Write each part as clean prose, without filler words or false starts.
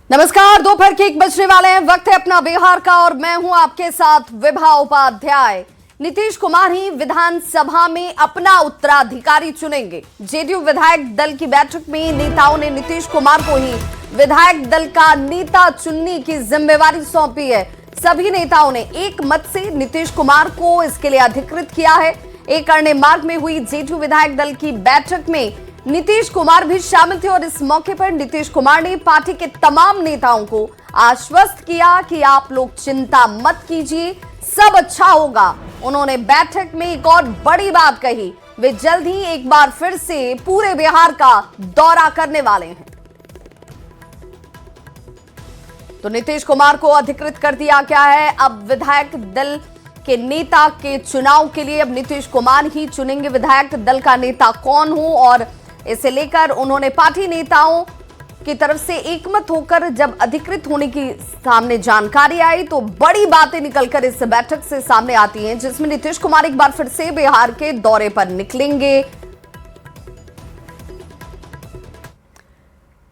नमस्कार, दोपहर के 1 बजने वाले हैं। वक्त है अपना बिहार का और मैं हूं आपके साथ विभा उपाध्याय। नीतीश कुमार ही विधानसभा में अपना उत्तराधिकारी चुनेंगे। जेडीयू विधायक दल की बैठक में नेताओं ने नीतीश कुमार को ही विधायक दल का नेता चुनने की जिम्मेवारी सौंपी है। सभी नेताओं ने एक मत से नीतीश कुमार को इसके लिए अधिकृत किया है। एक अरण्य मार्ग में हुई जेडीयू विधायक दल की बैठक में नीतीश कुमार भी शामिल थे और इस मौके पर नीतीश कुमार ने पार्टी के तमाम नेताओं को आश्वस्त किया कि आप लोग चिंता मत कीजिए, सब अच्छा होगा। उन्होंने बैठक में एक और बड़ी बात कही, वे जल्द ही एक बार फिर से पूरे बिहार का दौरा करने वाले हैं। तो नीतीश कुमार को अधिकृत कर दिया गया है। अब विधायक दल के नेता के चुनाव के लिए अब नीतीश कुमार ही चुनेंगे विधायक दल का नेता कौन हो, और इसे लेकर उन्होंने पार्टी नेताओं की तरफ से एकमत होकर जब अधिकृत होने की सामने जानकारी आई तो बड़ी बातें निकलकर इस बैठक से सामने आती हैं, जिसमें नीतीश कुमार एक बार फिर से बिहार के दौरे पर निकलेंगे।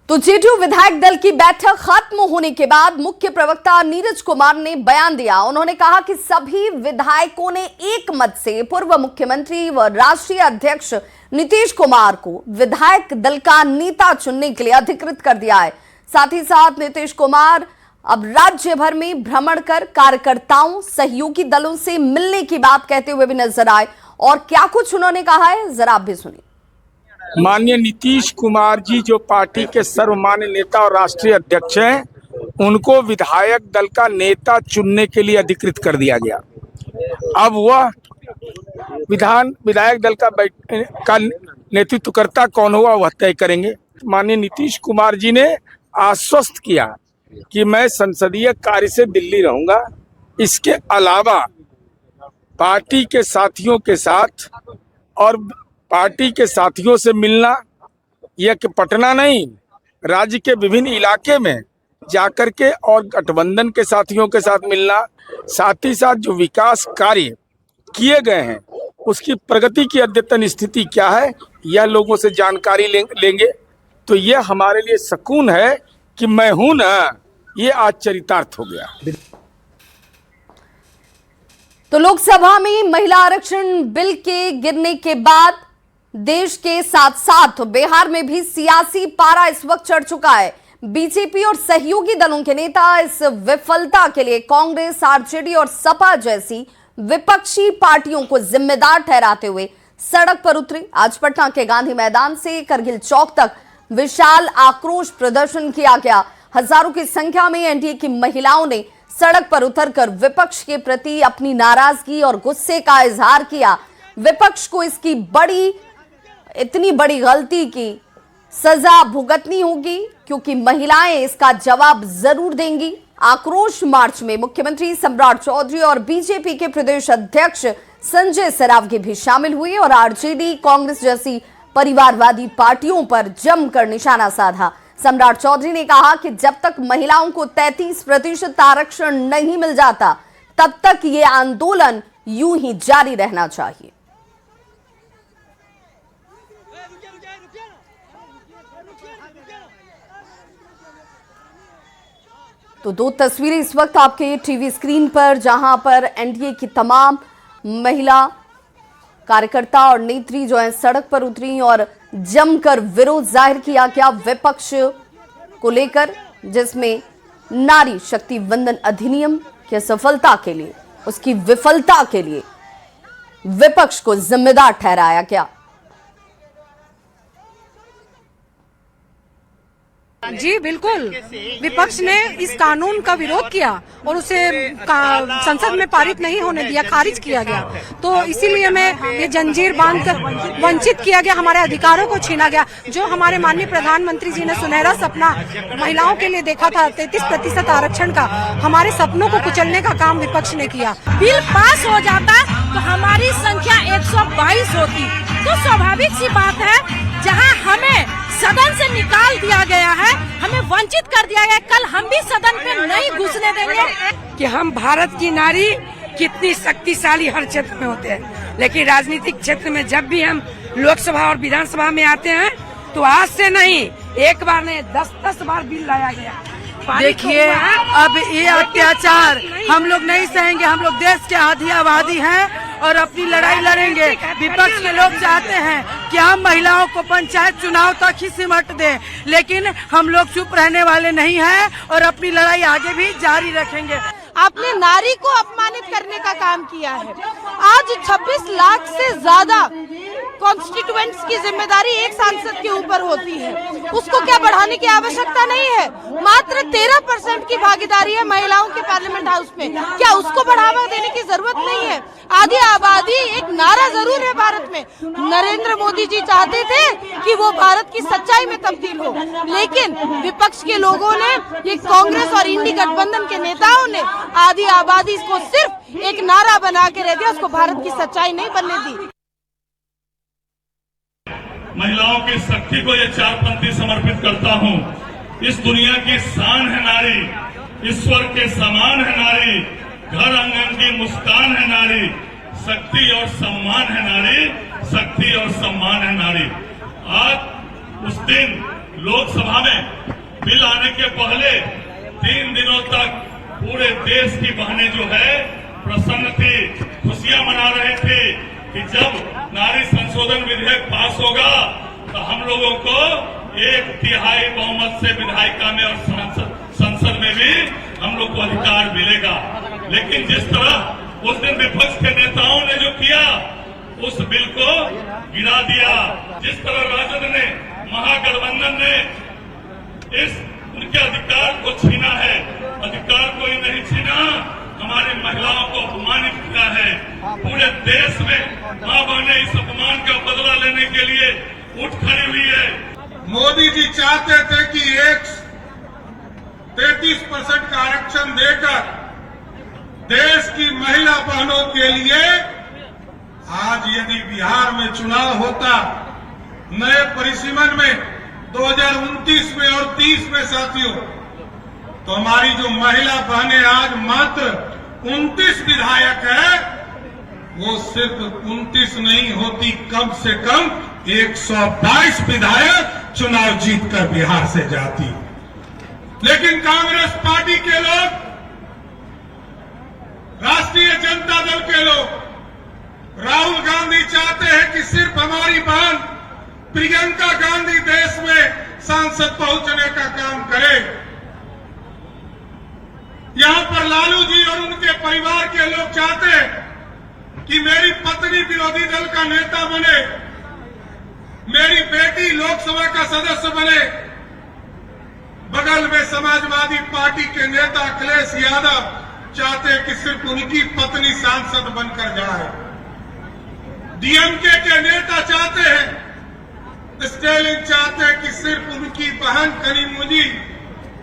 तो जेडीयू विधायक दल की बैठक खत्म होने के बाद मुख्य प्रवक्ता नीरज कुमार ने बयान दिया। उन्होंने कहा कि सभी विधायकों ने एक मत से पूर्व मुख्यमंत्री व राष्ट्रीय अध्यक्ष नीतीश कुमार को विधायक दल का नेता चुनने के लिए अधिकृत कर दिया है। साथ ही साथ नीतीश कुमार अब राज्य भर में भ्रमण कर कार्यकर्ताओं, सहयोगी दलों से मिलने की बात कहते हुए भी नजर आए। और क्या कुछ उन्होंने कहा है, जरा आप भी सुनिए। माननीय नीतीश कुमार जी जो पार्टी के सर्वमान्य नेता और राष्ट्रीय अध्यक्ष हैं, उनको विधायक दल का नेता चुनने के लिए अधिकृत कर दिया गया। अब वह विधायक दल का नेतृत्वकर्ता कौन होगा वह तय करेंगे। माननीय नीतीश कुमार जी ने आश्वस्त किया कि मैं संसदीय कार्य से दिल्ली रहूंगा। इसके अलावा पार्टी के साथियों के साथ और पार्टी के साथियों से मिलना, यह कि पटना नहीं, राज्य के विभिन्न इलाके में जाकर के और गठबंधन के साथियों के साथ मिलना, साथ ही साथ जो विकास कार्य किए गए हैं उसकी प्रगति की अद्यतन स्थिति क्या है यह लोगों से जानकारी लेंगे। तो यह हमारे लिए सुकून है कि मैं हूं ना, ये आज चरितार्थ हो गया। तो लोकसभा में महिला आरक्षण बिल के गिरने के बाद देश के साथ साथ बिहार में भी सियासी पारा इस वक्त चढ़ चुका है। बीजेपी और सहयोगी दलों के नेता इस विफलता के लिए कांग्रेस, आरजेडी और सपा जैसी विपक्षी पार्टियों को जिम्मेदार ठहराते हुए सड़क पर उतरे। आज पटना के गांधी मैदान से करगिल चौक तक विशाल आक्रोश प्रदर्शन किया गया। हजारों की संख्या में एनडीए की महिलाओं ने सड़क पर उतरकर विपक्ष के प्रति अपनी नाराजगी और गुस्से का इजहार किया। विपक्ष को इसकी इतनी बड़ी गलती की सजा भुगतनी होगी, क्योंकि महिलाएं इसका जवाब जरूर देंगी। आक्रोश मार्च में मुख्यमंत्री सम्राट चौधरी और बीजेपी के प्रदेश अध्यक्ष संजय सरावगी भी शामिल हुए और आरजेडी, कांग्रेस जैसी परिवारवादी पार्टियों पर जमकर निशाना साधा। सम्राट चौधरी ने कहा कि जब तक महिलाओं को 33% आरक्षण नहीं मिल जाता तब तक ये आंदोलन यूं ही जारी रहना चाहिए। तो दो तस्वीरें इस वक्त आपके टीवी स्क्रीन पर, जहां पर एनडीए की तमाम महिला कार्यकर्ता और नेत्री जो है सड़क पर उतरी और जमकर विरोध जाहिर किया गया विपक्ष को लेकर, जिसमें नारी शक्ति वंदन अधिनियम की सफलता के लिए, उसकी विफलता के लिए विपक्ष को जिम्मेदार ठहराया गया। जी बिल्कुल, विपक्ष ने इस कानून का विरोध किया और उसे संसद में पारित नहीं होने दिया, खारिज किया गया। तो इसीलिए हमें ये जंजीर बांधकर वंचित किया गया, हमारे अधिकारों को छीना गया। जो हमारे माननीय प्रधानमंत्री जी ने सुनहरा सपना महिलाओं के लिए देखा था 33% आरक्षण का, हमारे सपनों को कुचलने का काम विपक्ष ने किया। बिल पास हो जाता तो हमारी संख्या 122 होती, तो स्वाभाविक सी बात है जहाँ हमें सदन से निकाल दिया गया है, हमें वंचित कर दिया गया, कल हम भी सदन पे नहीं घुसने देंगे। कि हम भारत की नारी कितनी शक्तिशाली हर क्षेत्र में होते हैं, लेकिन राजनीतिक क्षेत्र में जब भी हम लोकसभा और विधानसभा में आते हैं तो आज से नहीं, एक बार नहीं 10-10 बार बिल लाया गया देखिए अब ये अत्याचार हम लोग नहीं सहेंगे। हम लोग देश के आधी आबादी हैं और अपनी लड़ाई लड़ेंगे। विपक्ष के लोग चाहते हैं कि हम महिलाओं को पंचायत चुनाव तक ही सिमट दें, लेकिन हम लोग चुप रहने वाले नहीं हैं और अपनी लड़ाई आगे भी जारी रखेंगे। आपने नारी को अपमानित करने का काम किया है। आज 26 लाख से ज्यादा कॉन्स्टिट्यूएंट्स की जिम्मेदारी एक सांसद के ऊपर होती है। उसको क्या बढ़ाने की आवश्यकता नहीं है? मात्र 13% की भागीदारी है महिलाओं के पार्लियामेंट हाउस में। क्या उसको बढ़ावा देने की जरूरत नहीं है? आधी आबादी एक नारा जरूर है भारत में। नरेंद्र मोदी जी चाहते थे कि वो भारत की सच्चाई में तब्दील हो, लेकिन विपक्ष के लोगों ने, ये कांग्रेस और इंडी गठबंधन के नेताओं ने आधी आबादी को सिर्फ एक नारा बना के रह दिया, उसको भारत की सच्चाई नहीं बनने दी। महिलाओं की शक्ति को ये चार पंक्ति समर्पित करता हूँ। इस दुनिया की शान है नारी, ईश्वर के समान है नारी, घर आंगन की मुस्कान है नारी, शक्ति और सम्मान है नारी, शक्ति और सम्मान है नारी। आज उस दिन लोकसभा में बिल आने के पहले 3 दिनों तक पूरे देश की बहनें जो है प्रसन्न थी, खुशियां मना रहे थे कि जब नारी संशोधन विधेयक पास होगा तो हम लोगों को 1/3 बहुमत से विधायिका में और संसद में भी हम लोग को अधिकार मिलेगा। लेकिन जिस तरह उस दिन विपक्ष के नेताओं ने जो किया, उस बिल को गिरा दिया। जिस तरह राजद ने, महागठबंधन ने उनके अधिकार को छीना है, अधिकार कोई नहीं छीना, हमारी महिलाओं को अपमानित किया है। पूरे देश में मां बहनें इस अपमान का बदला लेने के लिए उठ खड़ी हुई है। मोदी जी चाहते थे कि 33% का आरक्षण देकर देश की महिला बहनों के लिए आज यदि बिहार में चुनाव होता, नए परिसीमन में 2029 में और 30 में साथियों, तो हमारी जो महिला बहनें आज मात्र 29 विधायक है, वो सिर्फ 29 नहीं होती, कम से कम 122 विधायक चुनाव जीतकर बिहार से जाती। लेकिन कांग्रेस पार्टी के लोग, राष्ट्रीय जनता दल के लोग, राहुल गांधी चाहते हैं कि सिर्फ हमारी बहन प्रियंका गांधी देश में सांसद पहुंचने का काम करे। यहां पर लालू जी और उनके परिवार के लोग चाहते हैं कि मेरी पत्नी विरोधी दल का नेता बने, मेरी बेटी लोकसभा का सदस्य बने। बगल में समाजवादी पार्टी के नेता अखिलेश यादव चाहते हैं कि सिर्फ उनकी पत्नी सांसद बनकर जाए। डीएमके के नेता चाहते हैं, स्टैलिन चाहते हैं कि सिर्फ उनकी बहन कनिमोझी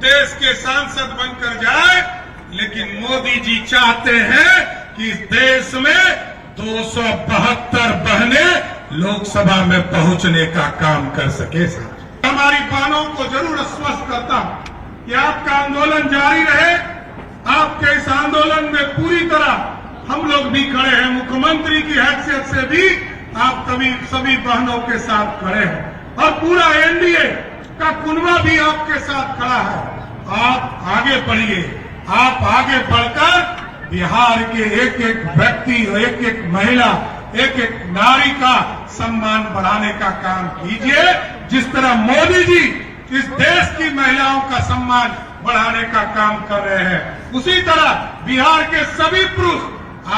देश के सांसद बनकर जाए। लेकिन मोदी जी चाहते हैं कि इस देश में 272 बहनें लोकसभा में पहुंचने का काम कर सके। हमारी बहनों को जरूर आश्वस्त करता हूं कि आपका आंदोलन जारी रहे। आपके इस आंदोलन में पूरी तरह हम लोग भी खड़े हैं। मुख्यमंत्री की हैसियत से भी आप सभी बहनों के साथ खड़े हैं और पूरा एनडीए का कुनबा भी आपके साथ खड़ा है। आप आगे बढ़िए, आप आगे बढ़कर बिहार के एक एक व्यक्ति, एक एक महिला, एक एक नारी का सम्मान बढ़ाने का काम कीजिए। जिस तरह मोदी जी इस देश की महिलाओं का सम्मान बढ़ाने का काम कर रहे हैं, उसी तरह बिहार के सभी पुरुष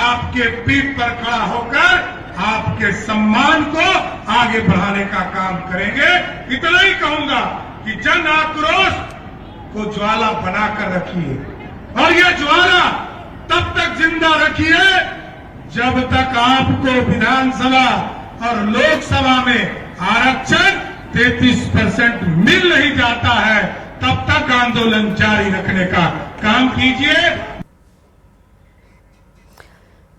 आपके पीठ पर खड़ा होकर आपके सम्मान को आगे बढ़ाने का काम करेंगे। इतना ही कहूंगा कि जन आक्रोश को ज्वाला बनाकर रखिए और ये ज्वाला तब तक जिंदा रखिए जब तक आपको विधानसभा और लोकसभा में आरक्षण 33% मिल नहीं जाता है। तब तक आंदोलन जारी रखने का काम कीजिए।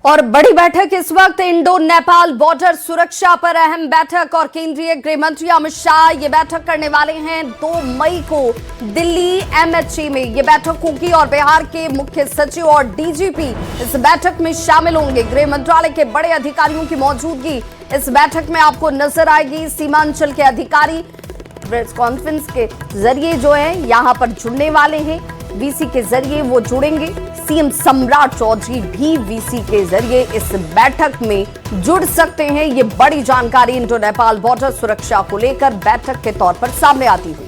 और बड़ी बैठक इस वक्त इंडो नेपाल बॉर्डर सुरक्षा पर अहम बैठक और केंद्रीय गृह मंत्री अमित शाह ये बैठक करने वाले हैं 2 मई को दिल्ली एमएचए में ये बैठक होगी और बिहार के मुख्य सचिव और डीजीपी इस बैठक में शामिल होंगे। गृह मंत्रालय के बड़े अधिकारियों की मौजूदगी इस बैठक में आपको नजर आएगी। सीमांचल के अधिकारी प्रेस कॉन्फ्रेंस के जरिए जो है यहां पर जुड़ने वाले हैं। वीसी के जरिए वो जुड़ेंगे। सीएम सम्राट चौधरी भी वीसी के जरिए इस बैठक में जुड़ सकते हैं। ये बड़ी जानकारी इंडो नेपाल बॉर्डर सुरक्षा को लेकर बैठक के तौर पर सामने आती हुई।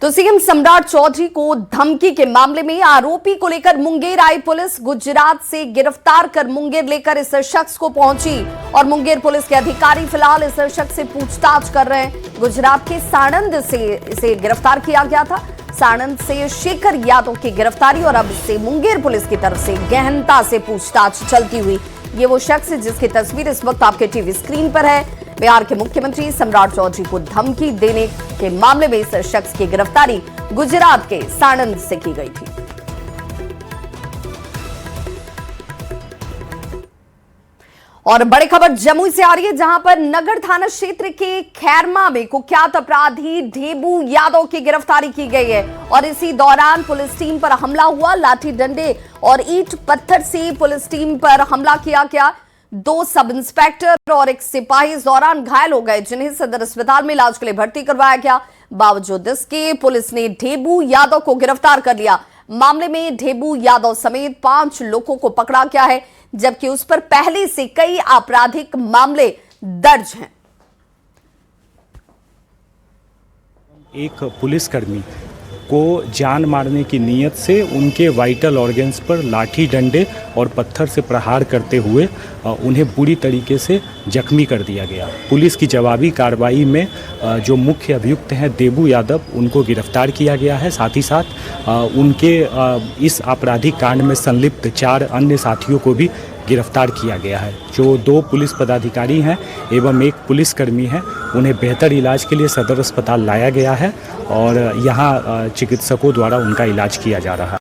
तो सीएम सम्राट चौधरी को धमकी के मामले में आरोपी को लेकर मुंगेर आई पुलिस। गुजरात से गिरफ्तार कर मुंगेर लेकर इस शख्स को पहुंची और मुंगेर पुलिस के अधिकारी फिलहाल इस शख्स से पूछताछ कर रहे हैं। गुजरात के साणंद से इसे गिरफ्तार किया गया था। साणंद से शेखर यादव की गिरफ्तारी और अब इससे मुंगेर पुलिस की तरफ से गहनता से पूछताछ चलती हुई। ये वो शख्स है जिसकी तस्वीर इस वक्त आपके टीवी स्क्रीन पर है। बिहार के मुख्यमंत्री सम्राट चौधरी को धमकी देने के मामले में इस शख्स की गिरफ्तारी गुजरात के साणंद से की गई थी। और बड़ी खबर जमुई से आ रही है, जहां पर नगर थाना क्षेत्र के खैरमा में कुख्यात अपराधी ढेबू यादव की गिरफ्तारी की गई है। और इसी दौरान पुलिस टीम पर हमला हुआ। लाठी डंडे और ईंट पत्थर से पुलिस टीम पर हमला किया गया। 2 सब इंस्पेक्टर और एक सिपाही इस दौरान घायल हो गए, जिन्हें सदर अस्पताल में इलाज के लिए भर्ती करवाया गया। बावजूद इसके पुलिस ने ढेबू यादव को गिरफ्तार कर लिया। मामले में ढेबू यादव समेत 5 लोगों को पकड़ा गया है, जबकि उस पर पहले से कई आपराधिक मामले दर्ज हैं। एक पुलिसकर्मी को जान मारने की नीयत से उनके वाइटल ऑर्गन्स पर लाठी डंडे और पत्थर से प्रहार करते हुए उन्हें बुरी तरीके से जख्मी कर दिया गया। पुलिस की जवाबी कार्रवाई में जो मुख्य अभियुक्त हैं ढेबू यादव, उनको गिरफ्तार किया गया है। साथ ही साथ उनके इस आपराधिक कांड में संलिप्त 4 अन्य साथियों को भी गिरफ्तार किया गया है। जो 2 पुलिस पदाधिकारी हैं एवं 1 पुलिसकर्मी हैं, उन्हें बेहतर इलाज के लिए सदर अस्पताल लाया गया है और यहाँ चिकित्सकों द्वारा उनका इलाज किया जा रहा है।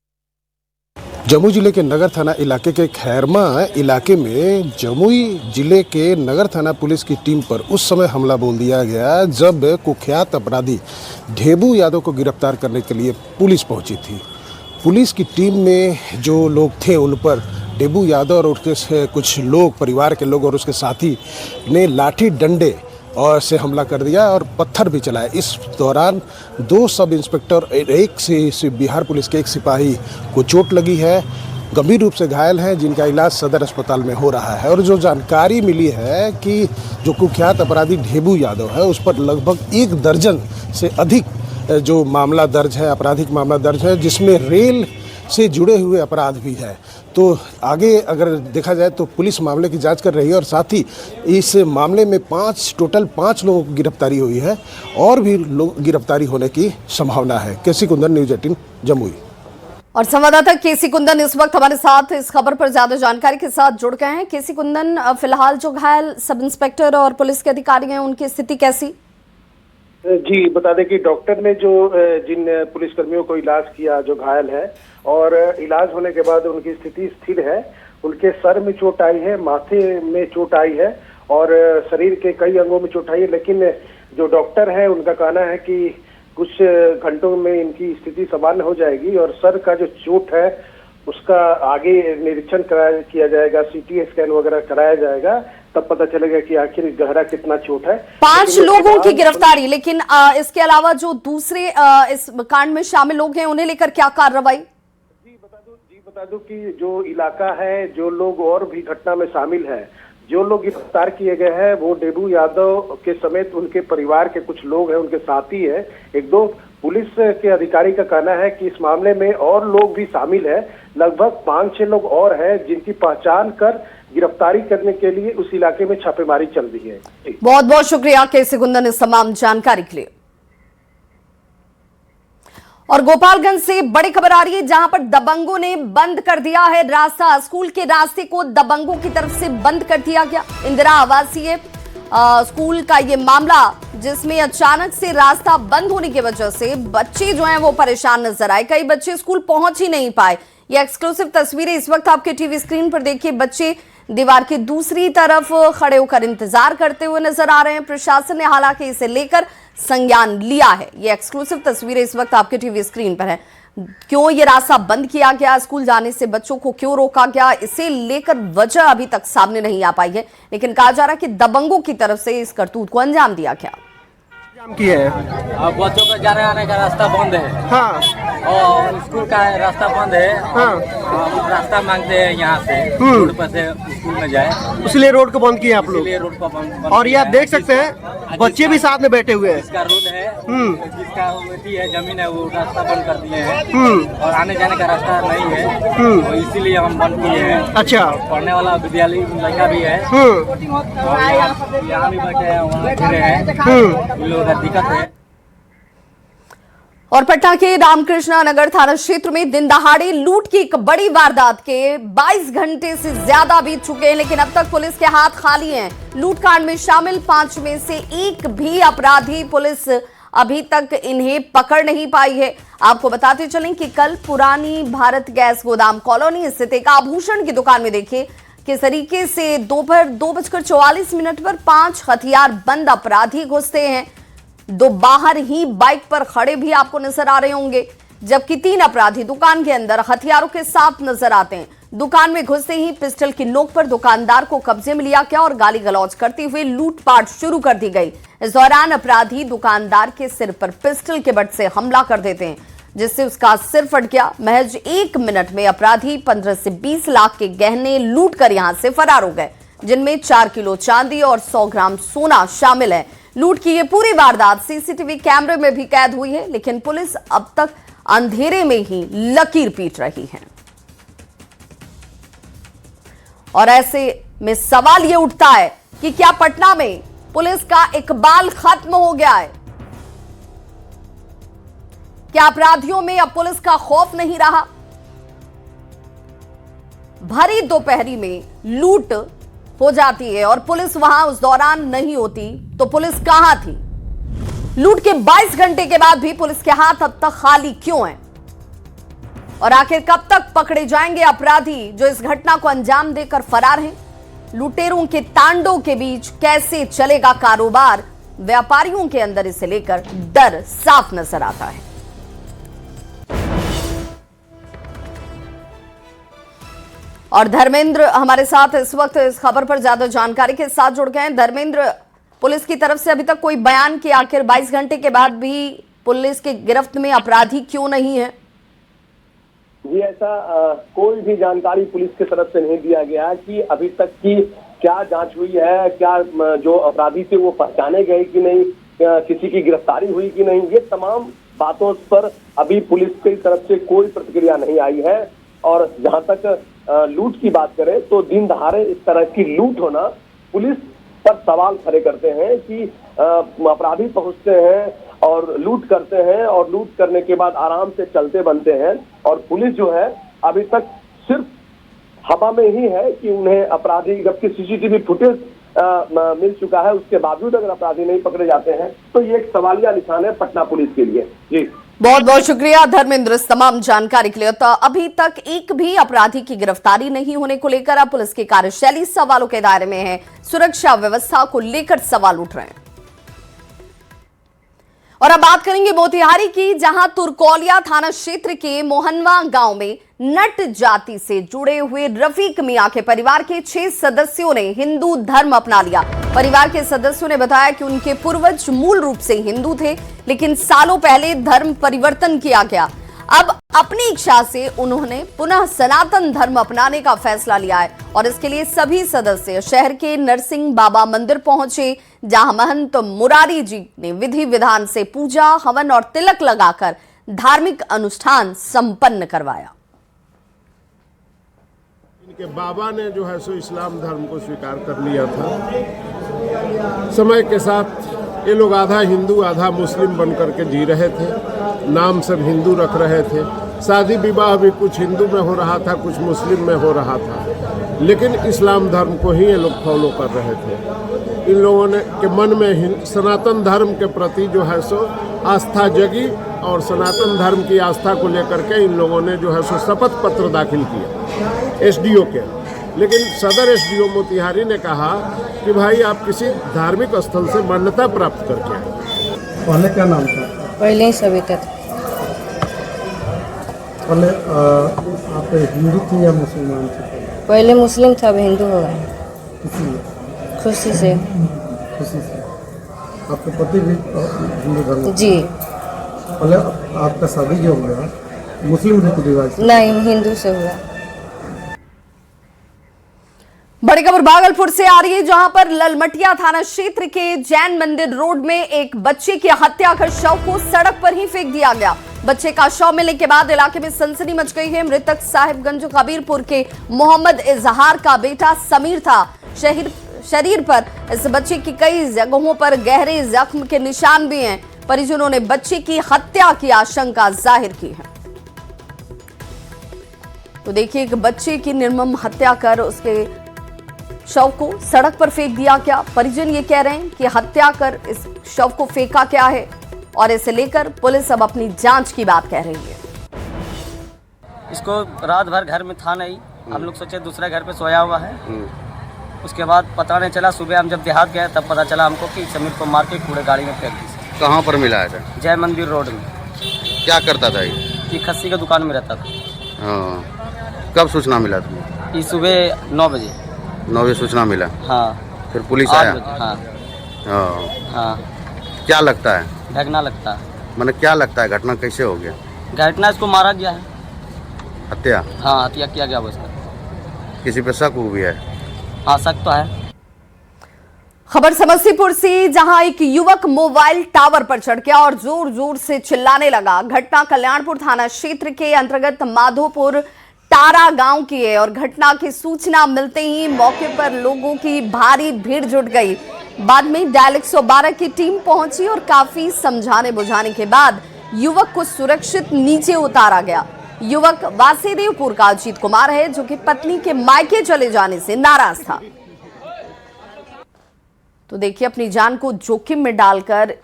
जमुई जिले के नगर थाना इलाके के खैरमा इलाके में जमुई जिले के नगर थाना पुलिस की टीम पर उस समय हमला बोल दिया गया जब कुख्यात अपराधी ढेबू यादव को गिरफ्तार करने के लिए पुलिस पहुंची थी। पुलिस की टीम में जो लोग थे उन पर ढेबू यादव और उसके कुछ लोग, परिवार के लोग और उसके साथी ने लाठी डंडे और से हमला कर दिया और पत्थर भी चलाए। इस दौरान 2 सब इंस्पेक्टर और एक से बिहार पुलिस के एक सिपाही को चोट लगी है, गंभीर रूप से घायल हैं, जिनका इलाज सदर अस्पताल में हो रहा है। और जो जानकारी मिली है कि जो कुख्यात अपराधी ढेबू यादव है, उस पर लगभग 1 दर्जन से अधिक जो मामला दर्ज है, आपराधिक मामला दर्ज है, जिसमें रेल से जुड़े हुए अपराध भी है। तो आगे अगर देखा जाए तो पुलिस मामले की जांच कर रही है और साथ ही इस मामले में टोटल 5 लोगों की गिरफ्तारी हुई है और भी लोग गिरफ्तारी होने की संभावना है। केसी कुंदन, न्यूज़ 18 जमुई। और संवाददाता केसी कुंदन इस वक्त हमारे साथ इस खबर पर ज्यादा जानकारी के साथ जुड़ गए हैं। केसी कुंदन, फिलहाल जो घायल सब इंस्पेक्टर और पुलिस के अधिकारी हैं, उनकी स्थिति कैसी? जी, बता दें कि डॉक्टर ने जिन पुलिसकर्मियों को इलाज किया, जो घायल है, और इलाज होने के बाद उनकी स्थिति स्थिर है। उनके सर में चोट आई है, माथे में चोट आई है और शरीर के कई अंगों में चोट आई है। लेकिन जो डॉक्टर है उनका कहना है कि कुछ घंटों में इनकी स्थिति सामान्य हो जाएगी और सर का जो चोट है उसका आगे निरीक्षण किया जाएगा, CT स्कैन वगैरह कराया जाएगा, तब पता चलेगा कि आखिर गहरा कितना चोट है। 5 लोगों की गिरफ्तारी, लेकिन इसके अलावा जो दूसरे इस कांड में शामिल लोग हैं, उन्हें लेकर क्या कार्रवाई? बता दूं कि जो इलाका है, जो लोग और भी घटना में शामिल हैं, जो लोग गिरफ्तार किए गए हैं, वो ढेबू यादव के समेत उनके परिवार के कुछ लोग हैं, उनके साथी हैं। 1-2 पुलिस के अधिकारी का कहना है कि इस मामले में और लोग भी शामिल हैं। लगभग 5-6 लोग और हैं जिनकी पहचान कर गिरफ्तारी करने के लिए उस इलाके में छापेमारी चल रही है। बहुत बहुत शुक्रिया केसी कुंदन इस तमाम जानकारी के लिए। और गोपालगंज से बड़ी खबर आ रही है, जहां पर दबंगों ने बंद कर दिया है रास्ता। स्कूल के रास्ते को दबंगों की तरफ से बंद कर दिया गया। इंदिरा आवासीय स्कूल का ये मामला, जिसमें अचानक से रास्ता बंद होने की वजह से बच्चे जो हैं वो परेशान नजर आए। कई बच्चे स्कूल पहुंच ही नहीं पाए। ये एक्सक्लूसिव तस्वीरें इस वक्त आपके टीवी स्क्रीन पर देखिए। बच्चे दीवार की दूसरी तरफ खड़े होकर इंतजार करते हुए नजर आ रहे हैं। प्रशासन ने हालांकि इसे लेकर संज्ञान लिया है। ये एक्सक्लूसिव तस्वीरें इस वक्त आपके टीवी स्क्रीन पर है। क्यों ये रास्ता बंद किया गया, स्कूल जाने से बच्चों को क्यों रोका गया, इसे लेकर वजह अभी तक सामने नहीं आ पाई है, लेकिन कहा जा रहा है कि दबंगों की तरफ से इस करतूत को अंजाम दिया गया। काम किए हैं? अब बच्चों का जाने आने का रास्ता बंद है। हाँ और स्कूल का रास्ता बंद है। हाँ हम रास्ता मांगते हैं यहाँ से रोड पर से स्कूल में जाए, इसलिए रोड को बंद किए आप लोग। इसलिए रोड को बंद और ये आप देख सकते हैं बच्चे भी साथ में बैठे हुए हैं। जिसका रोड है, जिसका वेटी है, जमीन है, वो रास्ता बंद कर दिए हैं और आने जाने का रास्ता नहीं है, तो इसीलिए हम बंद किए हैं। अच्छा, पढ़ने वाला विद्यालय लड़का भी है और यहाँ भी बैठे हैं, वहाँ खड़े हैं, इन लोगों का दिक्कत है। और पटना के रामकृष्णा नगर थाना क्षेत्र में दिन दहाड़े लूट की एक बड़ी वारदात के 22 घंटे से ज्यादा बीत चुके हैं, लेकिन अब तक पुलिस के हाथ खाली हैं। लूटकांड में शामिल 5 में से एक भी अपराधी पुलिस अभी तक इन्हें पकड़ नहीं पाई है। आपको बताते चलें कि कल पुरानी भारत गैस गोदाम कॉलोनी स्थित एक आभूषण की दुकान में देखिए किस तरीके से दोपहर 2:44 पर 5 हथियार बंद अपराधी घुसते हैं। 2 बाहर ही बाइक पर खड़े भी आपको नजर आ रहे होंगे, जबकि 3 अपराधी दुकान के अंदर हथियारों के साथ नजर आते हैं। दुकान में घुसते ही पिस्टल की नोक पर दुकानदार को कब्जे में लिया गया और गाली गलौज करते हुए लूटपाट शुरू कर दी गई। इस दौरान अपराधी दुकानदार के सिर पर पिस्टल के बट से हमला कर देते हैं, जिससे उसका सिर फट गया। महज 1 मिनट में अपराधी 15 से 20 लाख के गहने लूट कर यहां से फरार हो गए, जिनमें 4 किलो चांदी और 100 ग्राम सोना शामिल है। लूट की ये पूरी वारदात सीसीटीवी कैमरे में भी कैद हुई है, लेकिन पुलिस अब तक अंधेरे में ही लकीर पीट रही है। और ऐसे में सवाल ये उठता है कि क्या पटना में पुलिस का इकबाल खत्म हो गया है? क्या अपराधियों में अब पुलिस का खौफ नहीं रहा? भरी दोपहरी में लूट हो जाती है और पुलिस वहां उस दौरान नहीं होती, तो पुलिस कहां थी? लूट के 22 घंटे के बाद भी पुलिस के हाथ अब तक खाली क्यों हैं? और आखिर कब तक पकड़े जाएंगे अपराधी जो इस घटना को अंजाम देकर फरार हैं? लुटेरों के तांडों के बीच कैसे चलेगा कारोबार? व्यापारियों के अंदर इसे लेकर डर साफ नजर आता है। और धर्मेंद्र हमारे साथ इस वक्त इस खबर पर ज्यादा जानकारी के साथ जुड़ गए हैं। धर्मेंद्र, पुलिस की तरफ से अभी तक कोई बयान कि आखिर 22 घंटे के बाद भी पुलिस के गिरफ्त में अपराधी क्यों नहीं है? जी, ऐसा कोई भी जानकारी पुलिस की तरफ से नहीं दिया गया कि अभी तक की क्या जांच हुई है, क्या जो अपराधी थे वो पहचाने गए कि नहीं, किसी की गिरफ्तारी हुई कि नहीं। ये तमाम बातों पर अभी पुलिस की तरफ से कोई प्रतिक्रिया नहीं आई है। और जहां तक लूट की बात करें तो दिन दहाड़े इस तरह की लूट होना पुलिस पर सवाल खड़े करते हैं कि अपराधी पहुंचते हैं और लूट करते हैं और लूट करने के बाद आराम से चलते बनते हैं, और पुलिस जो है अभी तक सिर्फ हवा में ही है कि उन्हें अपराधी, जबकि सीसीटीवी फुटेज मिल चुका है, उसके बावजूद अगर अपराधी नहीं पकड़े जाते हैं तो ये एक सवालिया निशान है पटना पुलिस के लिए। जी, बहुत बहुत शुक्रिया धर्मेंद्र इस तमाम जानकारी के लिए। तो अभी तक एक भी अपराधी की गिरफ्तारी नहीं होने को लेकर अब पुलिस की कार्यशैली सवालों के दायरे में है। सुरक्षा व्यवस्था को लेकर सवाल उठ रहे हैं। और अब बात करेंगे मोतिहारी की, जहां तुरकौलिया थाना क्षेत्र के मोहनवा गांव में नट जाति से जुड़े हुए रफीक मियां के परिवार के 6 सदस्यों ने हिंदू धर्म अपना लिया। परिवार के सदस्यों ने बताया कि उनके पूर्वज मूल रूप से हिंदू थे, लेकिन सालों पहले धर्म परिवर्तन किया गया। अब अपनी इच्छा से उन्होंने पुनः सनातन धर्म अपनाने का फैसला लिया है और इसके लिए सभी सदस्य शहर के नरसिंह बाबा मंदिर पहुंचे, जहां महंत मुरारी जी ने विधि विधान से पूजा, हवन और तिलक लगाकर धार्मिक अनुष्ठान संपन्न करवाया। इनके बाबा ने जो है सो इस्लाम धर्म को स्वीकार कर लिया था। समय के साथ ये लोग आधा हिंदू आधा मुस्लिम बन करके जी रहे थे, नाम सब हिंदू रख रहे थे। शादी विवाह भी कुछ हिंदू में हो रहा था, कुछ मुस्लिम में हो रहा था, लेकिन इस्लाम धर्म को ही ये लोग फॉलो कर रहे थे। इन लोगों ने के मन में सनातन धर्म के प्रति जो है सो आस्था जगी और सनातन धर्म की आस्था को लेकर के इन लोगों ने जो है सो शपथ पत्र दाखिल किया एसडीओ के। लेकिन सदर एसडीओ मोतिहारी ने कहा कि भाई आप किसी धार्मिक स्थल से मान्यता प्राप्त करके आए। पहले क्या नाम था? पहले ही सविता था। पहले आप हिंदू थे या मुसलमान थे? पहले मुस्लिम था, अब हिंदू हो गए। इसलिए खुशी से। खुशी से। आपके पति भी हिंदू धर्म जी। पहले आपका शादी जो हुआ मुस्लिम रीति रिवाज से? नहीं, हिंदू से हुआ। बड़ी खबर भागलपुर से आ रही है, जहां पर ललमटिया थाना क्षेत्र के जैन मंदिर रोड में एक बच्चे की हत्या कर शव को सड़क पर ही फेंक दिया गया। बच्चे का शव मिलने के बाद इलाके में सनसनी मच गई है। मृतक साहिबगंज कबीरपुर के मोहम्मद इजहार का बेटा समीर था। शरीर पर इस बच्चे की कई जगहों पर गहरे जख्म के निशान भी हैं। परिजनों ने बच्चे की हत्या की आशंका जाहिर की है। तो देखिए, एक बच्चे की निर्मम हत्या कर उसके शव को सड़क पर फेंक दिया गया। परिजन ये कह रहे हैं कि हत्या कर इस शव को फेंका क्या है, और इसे लेकर पुलिस अब अपनी जांच की बात कह रही है। इसको रात भर घर में था नहीं, हम लोग सोचे दूसरे घर पे सोया हुआ है। उसके बाद पता नहीं चला, सुबह हम जब देहात गए तब पता चला हमको कि समीर को मार के कूड़े गाड़ी में फेंक दी। कहाँ पर मिला है? जय मंदिर रोड में। क्या करता था ये? खस्सी का दुकान में रहता था। हाँ, कब सूचना मिला तुम्हें? ये सुबह 9 बजे। 9 बजे सूचना मिला? हाँ। फिर पुलिस आया? हाँ। हाँ। क्या लगता है? भगना लगता है। मैंने क्या लगता है, घटना कैसे हो गया? घटना इसको मारा गया है। हत्या? हाँ, हत्या किया गया उसका। किसी पे शक भी है? हाँ, शक तो है। खबर समस्तीपुर से, जहां एक युवक मोबाइल टावर पर चढ़ गया और जोर जोर से चिल्लाने लगा। घटना कल्याणपुर थाना क्षेत्र के अंतर्गत माधोपुर तारा गांव की है और घटना की सूचना मिलते ही मौके पर लोगों की भारी भीड़ जुट गई। बाद में डायल 112 की टीम पहुंची और काफी समझाने बुझाने के बाद युवक को सुरक्षित नीचे उतारा गया। युवक वासुदेवपुर का अजीत कुमार है, जो कि पत्नी के मायके चले जाने से नाराज था। तो देखिए, अपनी जान को जोखिम में डालकर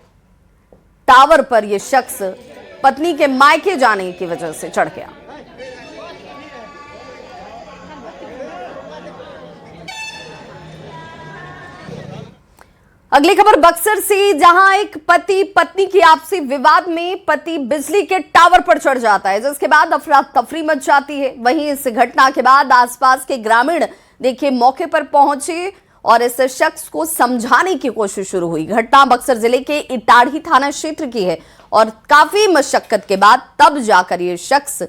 टावर पर यह शख्स पत्नी के मायके जाने की वजह से चढ़ गया। अगली खबर बक्सर से, जहां एक पति पत्नी की आपसी विवाद में पति बिजली के टावर पर चढ़ जाता है, जिसके बाद अफरा तफरी मच जाती है। वहीं इस घटना के बाद आसपास के ग्रामीण देखिए मौके पर पहुंचे और इस शख्स को समझाने की कोशिश शुरू हुई। घटना बक्सर जिले के इटाढ़ी थाना क्षेत्र की है और काफी मशक्कत के बाद तब जाकर यह शख्स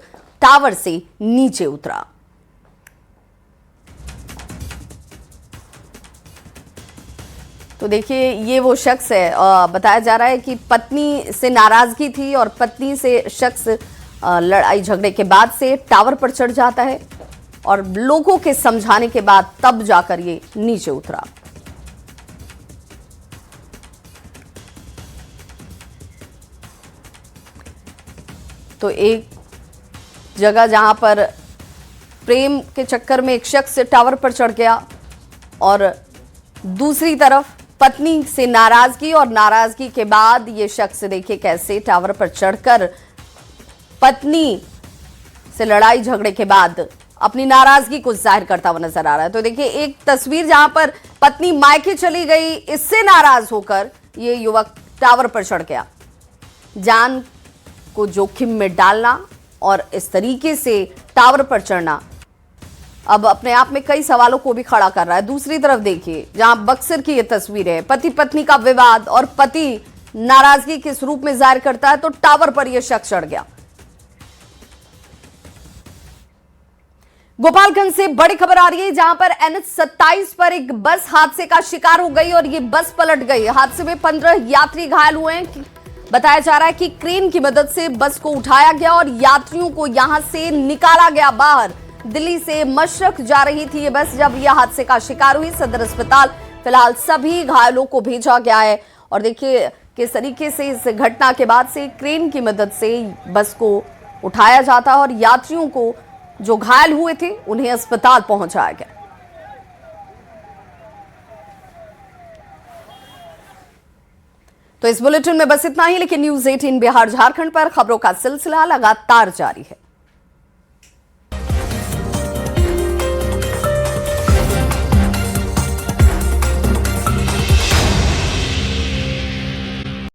टावर से नीचे उतरा। तो देखिए, ये वो शख्स है, बताया जा रहा है कि पत्नी से नाराजगी थी और पत्नी से शख्स लड़ाई झगड़े के बाद से टावर पर चढ़ जाता है और लोगों के समझाने के बाद तब जाकर ये नीचे उतरा। तो एक जगह जहां पर प्रेम के चक्कर में एक शख्स टावर पर चढ़ गया और दूसरी तरफ पत्नी से नाराजगी, और नाराजगी के बाद ये शख्स देखिए कैसे टावर पर चढ़कर पत्नी से लड़ाई झगड़े के बाद अपनी नाराजगी को जाहिर करता हुआ नजर आ रहा है। तो देखिए, एक तस्वीर जहां पर पत्नी मायके चली गई, इससे नाराज होकर ये युवक टावर पर चढ़ गया। जान को जोखिम में डालना और इस तरीके से टावर पर चढ़ना अब अपने आप में कई सवालों को भी खड़ा कर रहा है। दूसरी तरफ देखिए, जहां बक्सर की ये तस्वीर है, पति पत्नी का विवाद और पति नाराजगी किस रूप में जाहिर करता है, तो टावर पर यह शख्स चढ़ गया। गोपालगंज से बड़ी खबर आ रही है, जहां पर NH 27 पर एक बस हादसे का शिकार हो गई और ये बस पलट गई। हादसे में 15 यात्री घायल हुए हैं। बताया जा रहा है कि क्रेन की मदद से बस को उठाया गया और यात्रियों को यहां से निकाला गया बाहर। दिल्ली से मशरक जा रही थी ये बस जब यह हादसे का शिकार हुई। सदर अस्पताल फिलहाल सभी घायलों को भेजा गया है और देखिए किस तरीके से इस घटना के बाद से क्रेन की मदद से बस को उठाया जाता है और यात्रियों को जो घायल हुए थे उन्हें अस्पताल पहुंचाया गया। तो इस बुलेटिन में बस इतना ही, लेकिन न्यूज़ 18 बिहार झारखंड पर खबरों का सिलसिला लगातार जारी है।